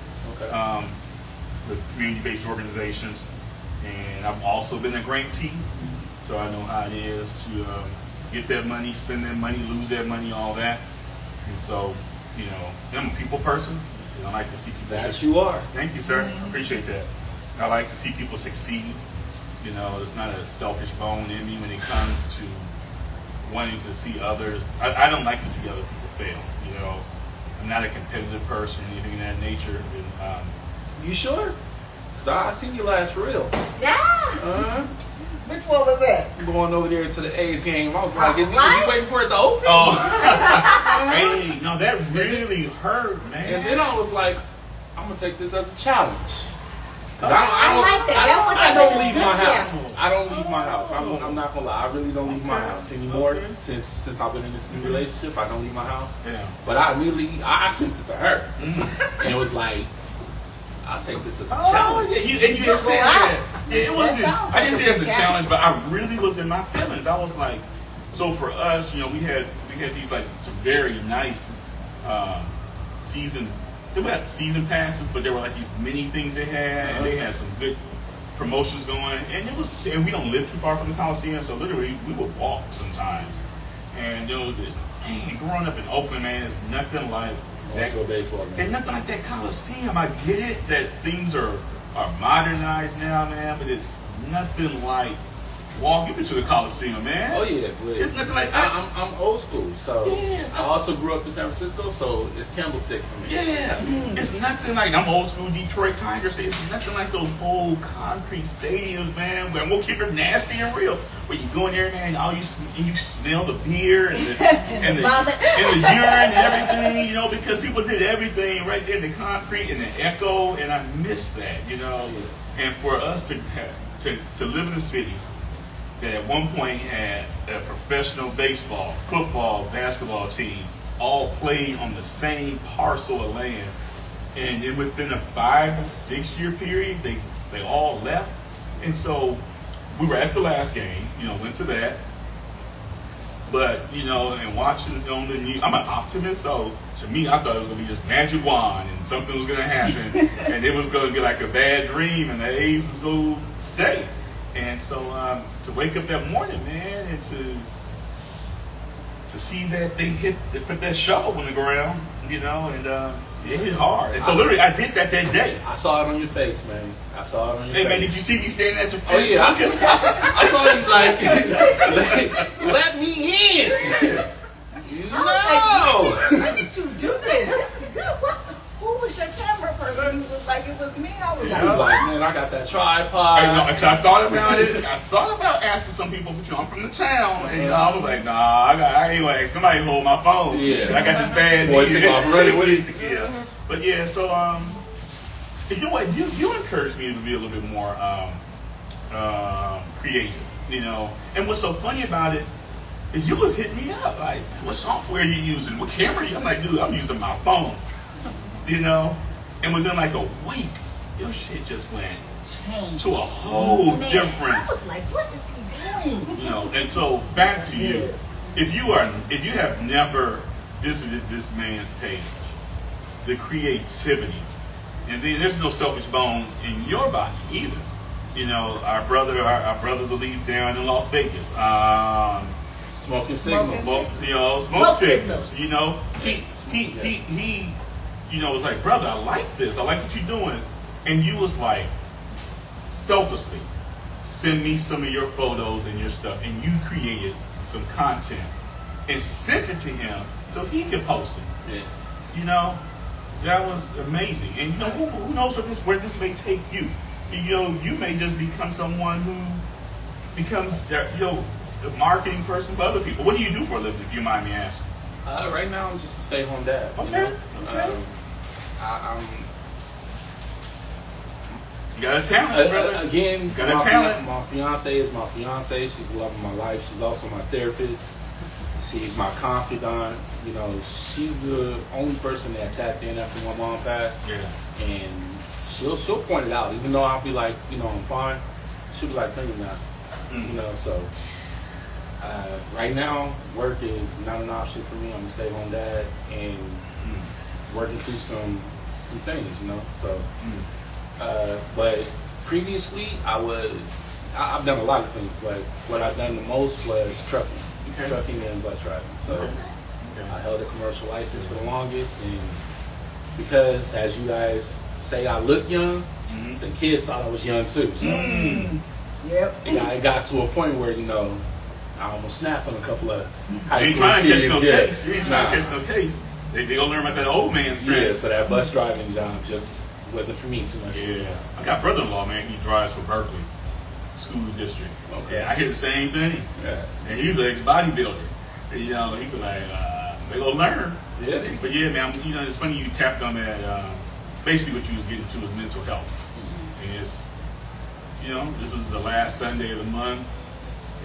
with community-based organizations, and I've also been a grantee, so I know how it is to get that money, spend that money, lose that money, all that. And so, I'm a people person. I like to see people That you are. Thank you, sir. I appreciate that. I like to see people succeed. It's not a selfish bone in me when it comes to wanting to see others. I don't like to see other people fail. I'm not a competitive person or anything of that nature. And, You sure? Because I seen you last reel. Yeah. Which one was that? Going over there to the A's game. I was like, is he waiting for it to open? oh, hey, no, that really hurt, man. And then I was like, I'm going to take this as a challenge. I like that. I don't leave Good my house. challenge. I don't leave my house. I'm not gonna lie. I really don't leave my house anymore. Since I've been in this new relationship, I don't leave my house. Yeah. But I sent it to her, and it was like, I'll take this as a Oh, challenge. yeah, you didn't say that. Yeah, it wasn't. That I didn't see it as a sounds challenge, but I really was in my feelings. I was like, so for us, we had these like some very nice season. They were like season passes, but there were like these mini things they had, and they had some good promotions going. And we don't live too far from the Coliseum, so literally we would walk sometimes. And man, growing up in Oakland, man, it's nothing like that. To a baseball game. And nothing like that Coliseum. I get it that things are modernized now, man, but it's nothing like walking into the Coliseum, man. Oh yeah, but It's nothing like that. I'm old school, so Yes. I also grew up in San Francisco, so it's Candlestick for me. Yeah, it's nothing like I'm old school Detroit Tigers. It's nothing like those old concrete stadiums, man. Where we'll keep it nasty and real. Where you go in there, man, and you smell the beer and the and the urine and everything, because people did everything right there in the concrete and the echo, and I miss that, And for us to live in a city that at one point had a professional baseball, football, basketball team all played on the same parcel of land. And then within a 5 to 6 year period, they all left. And so we were at the last game, went to that. But, and watching on the news, I'm an optimist, so to me, I thought it was going to be just magic wand and something was going to happen. And it was going to be like a bad dream and the A's was going to stay. And so to wake up that morning, man, and to see that they put that shovel in the ground, and it hit hard. And so literally, I did that day. I saw it on your face, man. I saw it on your face. Hey, man, did you see me standing at your face? Oh yeah, I saw you like, let me in. No. When did you do this? This is good. Who was your camera person? He was like, like it was me. I was He was like, man, I got that tripod. I thought about it. I thought about asking some people, but I'm from the town, and I was like, nah, I ain't like somebody hold my phone. Yeah. I got this bad Boy, need. take off running with it. Yeah. But yeah, so you know what? You encouraged me to be a little bit more creative, you know. And what's so funny about it is you was hitting me up like, what software you using? What camera? I'm like, dude, I'm using my phone, you know. And within like a week, your shit just went Changed. to a whole Man, different. I was like, what is he doing? You know, and so back to you. If you have never visited this man's page, the creativity, and then there's no selfish bone in your body either. You know, our brother the leaf down in Las Vegas. Smoking signals. Smoke signals. You know, he you know, was like, brother, I like this. I like what you're doing. And you was like, selflessly, send me some of your photos and your stuff. And you created some content and sent it to him so he could post it. Yeah. You know, that was amazing. And you know, who knows where this may take you. You know, you may just become someone who becomes the marketing person for other people. What do you do for a living, if you mind me asking? Right now, I'm just a stay-home dad. Okay. You know? Okay. I'm You got a talent, brother. Again, Got a talent. My fiance is my fiance. She's the love of my life. She's also my therapist. She's my confidant. You know, she's the only person that tapped in after my mom passed. Yeah. And she'll point it out, even though I'll be like, you know, I'm fine. She'll be like, no, you're not. You know, so right now, work is not an option for me. I'm a stay-home dad and working through some things, you know. So, but previously, I've done a lot of things, but what I've done the most was trucking. Okay. Trucking and bus driving. So I held a commercial license for the longest, and because, as you guys say, I look young, the kids thought I was young too. So Yep. it got to a point where, you know, I almost snapped on a couple of high You ain't school trying to kids. catch no Yeah. case. You ain't trying to catch no case. They gonna learn about that old man Yeah, strength. so that bus driving job just wasn't for me too much. Yeah. I got a brother-in-law, man. He drives for Berkeley School District. Okay. Yeah, I hear the same thing. Yeah. And he's an ex-bodybuilder. And, you know, he be like, they gonna learn. Yeah. But yeah, man, you know, it's funny you tapped on that. Basically what you was getting to was mental health. And it's, you know, this is the last Sunday of the month.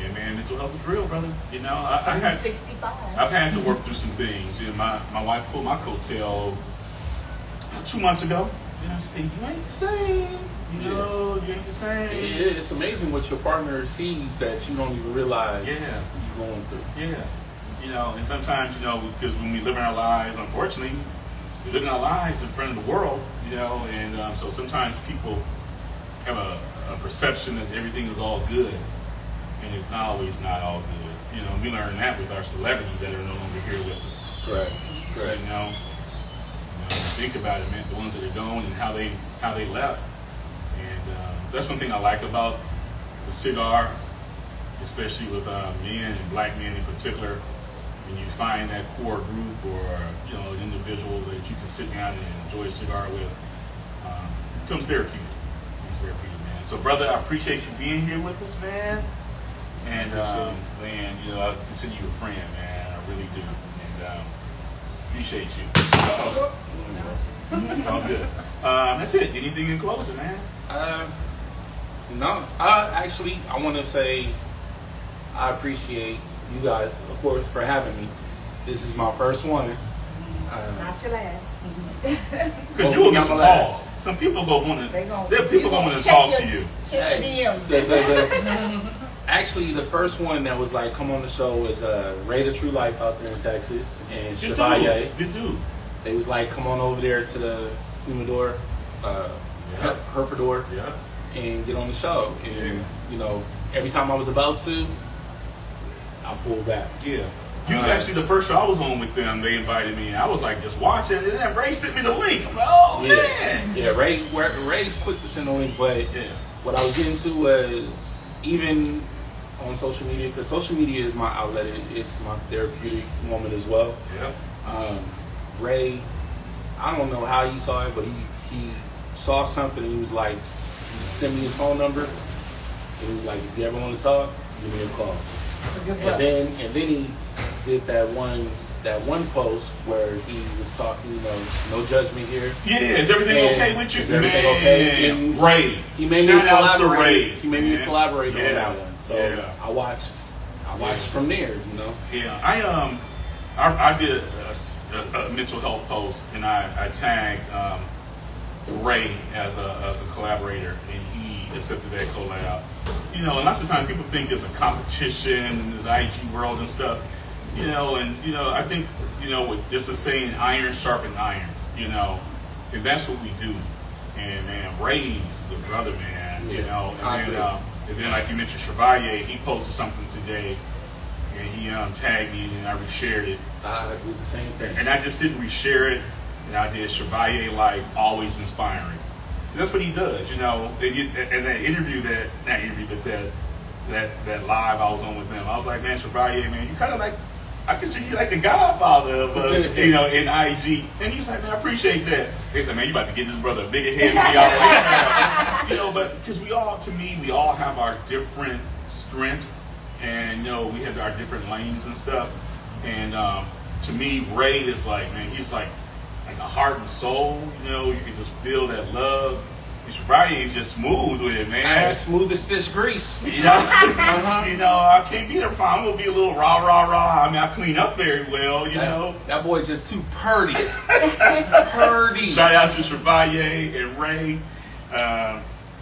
And man, mental health is real, brother. You know, I'm 65. I've had to work through some things. You know, my wife pulled my coattail 2 months ago. You know, she said, you ain't the same. You know, you ain't the same. It's amazing what your partner sees that you don't even realize Yeah. you're going through. Yeah. You know, and sometimes, you know, because when we live in our lives, unfortunately, we live in our lives in front of the world, you know, and so sometimes people have a perception that everything is all good, and it's not always not all good. You know, we learn that with our celebrities that are no longer here with us. Correct. You know, think about it, man, the ones that are gone and how they left. And that's one thing I like about the cigar, especially with men and black men in particular. When you find that core group or, you know, an individual that you can sit down and enjoy a cigar with, it becomes therapeutic. Man. So, brother, I appreciate you being here with us, man. And, man, you know, I consider you a friend, man. I really do. And appreciate you. It's all good. That's it. Anything in closing, man? No. Actually, I want to say I appreciate you guys, of course, for having me. This is my first one. Not your last. Because you will get some calls. Some people go want to. People going to want to talk to you. Check your DM. Actually, the first one that was like, come on the show was Ray the True Life out there in Texas and Good Chevalier. dude. Good dude. They was like, come on over there to the Humidor, Herfador, Yeah. and get on the show. And, you know, every time I was about to, I pulled back. Yeah. You was actually the first show I was on with them. They invited me. I was like just watching, and then Ray sent me the link. I'm like, oh man. Yeah, Ray's quick to send the link, but what I was getting to was even on social media, because social media is my outlet. It's my therapeutic moment as well. Yeah. Ray, I don't know how he saw it, but he saw something, and he was like, he sent me his phone number. And he was like, if you ever want to talk, give me a call. That's a good And brother. then he did that one post where he was talking, no judgment here. Yeah, is everything And okay with you? is everything okay? Man, Ray. He made me Shout out to collaborate. Ray. He made me man. collaborate on that Yes. one. So Yeah. I watched from there, Yeah, I did a mental health post, and I tagged Ray as a collaborator, and he accepted that collab. And lots of times people think it's a competition in this IG world and stuff. I think it's a saying, iron sharpens irons. And that's what we do. And man, Ray's a good brother, man. And then like you mentioned, Chevalier, he posted something today, and he tagged me, and I reshared it. I did the same thing. And I just didn't reshare it, and I did Chevalier Life, always inspiring. And that's what he does, And that interview, that live I was on with him, I was like, man, Chevalier, man, you kind of like, I consider you like the godfather of us, in IG. And he's like, man, I appreciate that. He's like, man, you about to get this brother a bigger head than me already. But because we all have our different strengths, and we have our different lanes and stuff. And to me, Ray is like, man, he's like a heart and soul. You can just feel that love. Chevalier just smooth with it, man. Smooth as fish grease. I can't be there for I'm gonna be a little rah. I mean, I clean up very well, That boy just too purdy. Purdy. Shout out to Chevalier and Ray.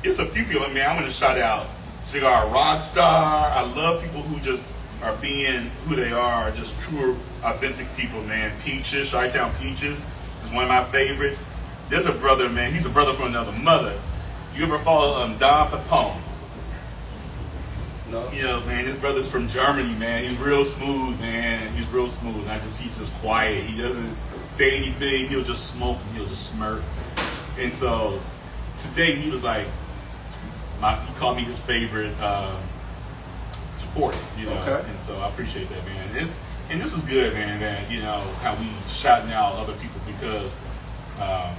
It's a few people, man. I'm gonna shout out Cigar Rockstar. I love people who just are being who they are, just true, authentic people, man. Peaches, Chi-Town Peaches is one of my favorites. There's a brother, man. He's a brother from another mother. You ever follow Don Papone? No. Man, this brother's from Germany, man. He's real smooth, man. He's real smooth. He's just quiet. He doesn't say anything. He'll just smoke and he'll just smirk. And so today he was like, he called me his favorite supporter, Okay. And so I appreciate that, man. And this is good, man, that, how we shouting out other people, because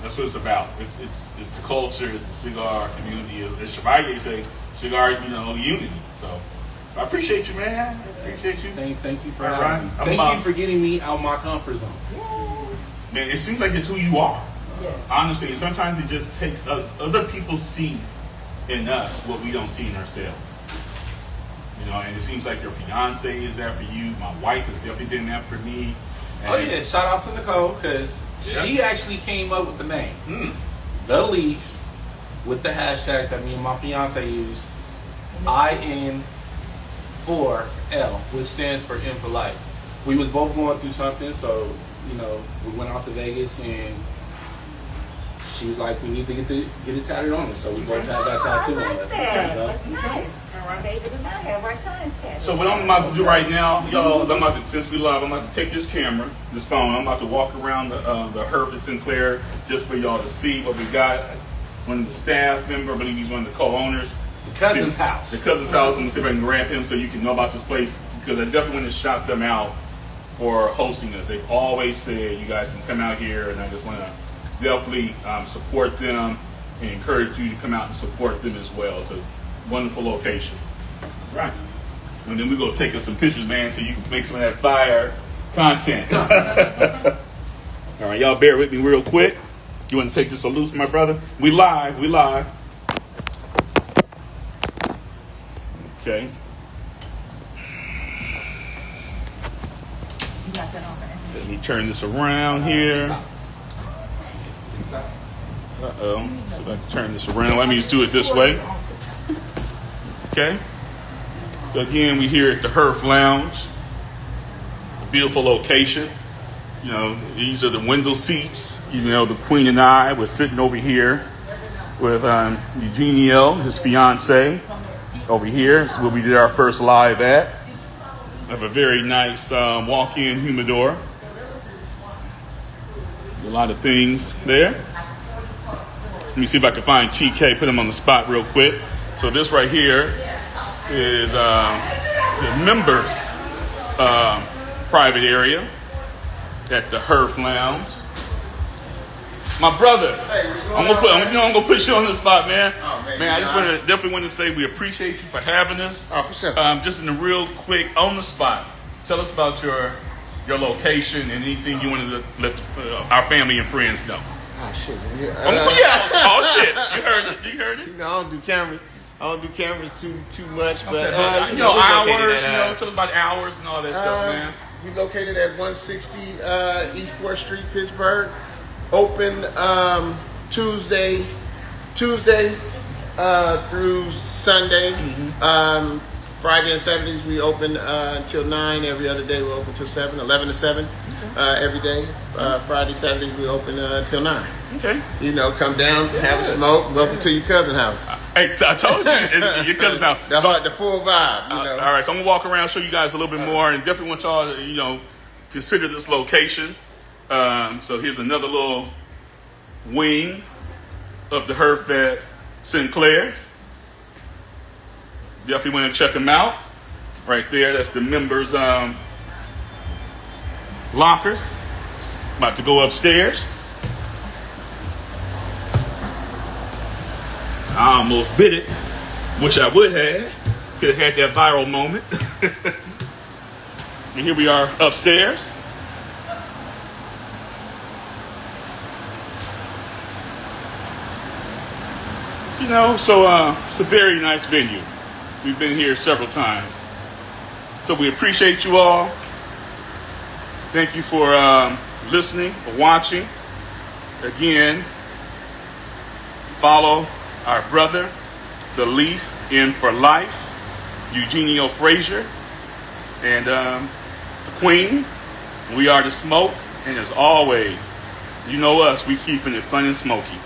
that's what it's about. It's the culture, it's the cigar community. As Chevalier say, cigar, unity. So I appreciate you, man. I appreciate you. Thank you for All having me. right. Thank you for getting me out my comfort zone. Yes. Man, it seems like it's who you are. Yes. Honestly, and sometimes it just takes other people see in us what we don't see in ourselves. And it seems like your fiance is there for you. My wife has definitely been there for me. And Oh yeah, shout out to Nicole, because she actually came up with the name. The Leaf, with the hashtag that me and my fiance use, IN4L, which stands for N for Life. We was both going through something, so we went out to Vegas, and she was like, we need to get it tatted on us, so we both had that tattoo on us. That's nice. David and I have our signs tattooed. So what I'm about to do right now, y'all, is since we live, I'm about to take this camera, this phone, I'm about to walk around the Herf Sinclair just for y'all to see what we got. One of the staff member, I believe he's one of the co-owners. The cousin's house. The cousin's house. I'm gonna see if I can grab him so you can know about this place, because I definitely want to shout them out for hosting us. They've always said you guys can come out here, and I just want to definitely support them and encourage you to come out and support them as well. It's a wonderful location. Right. And then we're going to take us some pictures, man, so you can make some of that fire content. All right, y'all bear with me real quick. You want to take this a loose, my brother? We live. Okay. You got that on there. Let me turn this around here. Uh-oh. So if I can turn this around, let me just do it this way. Okay. So again, we're here at the Herf Lounge. A beautiful location. These are the window seats. The Queen and I were sitting over here with Eugenio, his fiance, over here. This is where we did our first live at. We have a very nice walk-in humidor. A lot of things there. Let me see if I can find TK, put him on the spot real quick. So this right here is the members' private area at the Herf Lounge. My brother. Hey, what's going I'm gonna on, put, man? I'm gonna put you on the spot, man. Oh, man, I you just know, definitely want to say we appreciate you for having us. Oh, for sure. Just in the real quick, on the spot, tell us about your location and anything you wanted to let our family and friends know. Oh shit. Yeah. Oh shit. You heard it. You heard it. You know, I don't do cameras too much, but Okay, you know, we hours. located at, Tell us about hours and all that stuff, man. We located at 160 East 4th Street, Pittsburgh. Open Tuesday through Sunday. Friday and Saturdays we open until 9. Every other day we open till 7, 11 to 7 every day. Friday, Saturdays we open till 9. Okay. You know, come down, have a smoke, welcome to your cousin's house. Hey, I told you, it's your cousin's house. The full vibe, you know. All right, so I'm gonna walk around, show you guys a little bit more, and definitely want y'all to, consider this location. So here's another little wing of the Herf at Sinclair's. Definitely want to check them out. Right there, that's the members' lockers. About to go upstairs. I almost bit it. Wish I would have. Could have had that viral moment. And here we are upstairs. So it's a very nice venue. We've been here several times. So we appreciate you all. Thank you for listening, for watching. Again, follow our brother, the Leaf in for Life, Eugenio Frazier, and the Queen. We are the Smoke, and as always, you know us, we keeping it fun and smoky.